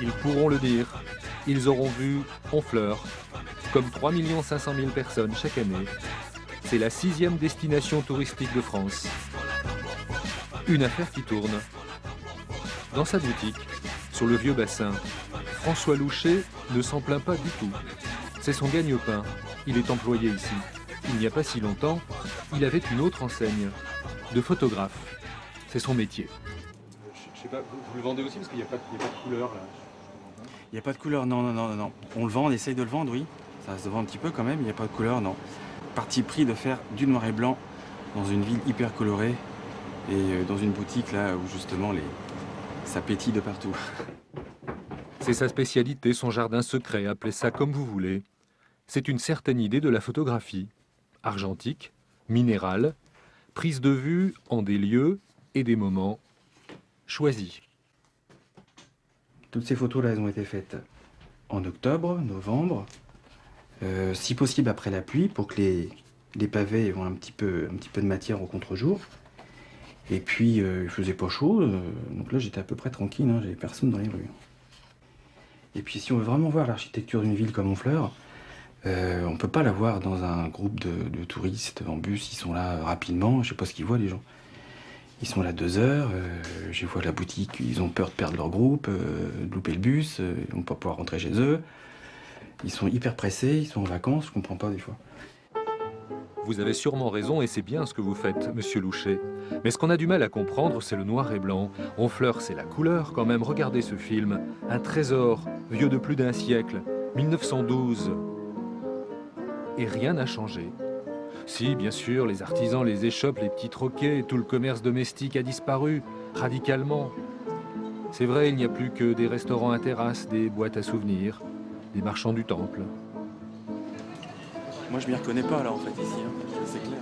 Ils pourront le dire. Ils auront vu Honfleur, comme 3 500 000 personnes chaque année. C'est la 6e destination touristique de France. Une affaire qui tourne. Dans sa boutique, sur le vieux bassin, François Louchet ne s'en plaint pas du tout. C'est son gagne-pain. Il est employé ici. Il n'y a pas si longtemps, il avait une autre enseigne, de photographe. C'est son métier. Je sais pas, vous le vendez aussi parce qu'il n'y a, pas de couleur là. Il n'y a pas de couleur, non, non, non, non. On le vend, on essaye de le vendre, oui. Ça se vend un petit peu quand même, il n'y a pas de couleur, non. Parti pris de faire du noir et blanc dans une ville hyper colorée et dans une boutique là où justement ça pétille de partout. C'est sa spécialité, son jardin secret, appelez ça comme vous voulez. C'est une certaine idée de la photographie. Argentique, minérale, prise de vue en des lieux et des moments choisis. Toutes ces photos là, elles ont été faites en octobre, novembre, si possible après la pluie pour que les pavés aient un petit peu de matière au contre-jour. Et puis il faisait pas chaud, donc là j'étais à peu près tranquille, hein, j'avais personne dans les rues. Et puis si on veut vraiment voir l'architecture d'une ville comme Honfleur, on ne peut pas la voir dans un groupe de touristes en bus, ils sont là rapidement, je sais pas ce qu'ils voient les gens. Ils sont là 2 heures, je vois la boutique, ils ont peur de perdre leur groupe, de louper le bus, ils vont pas pouvoir rentrer chez eux. Ils sont hyper pressés, ils sont en vacances, je comprends pas des fois. Vous avez sûrement raison et c'est bien ce que vous faites, monsieur Louchet. Mais ce qu'on a du mal à comprendre, c'est le noir et blanc. Honfleur, c'est la couleur quand même. Regardez ce film. Un trésor, vieux de plus d'un siècle, 1912. Et rien n'a changé. Si, bien sûr, les artisans, les échoppes, les petits troquets, tout le commerce domestique a disparu, radicalement. C'est vrai, il n'y a plus que des restaurants à terrasse, des boîtes à souvenirs, des marchands du temple. Moi je m'y reconnais pas là en fait ici, hein. C'est clair.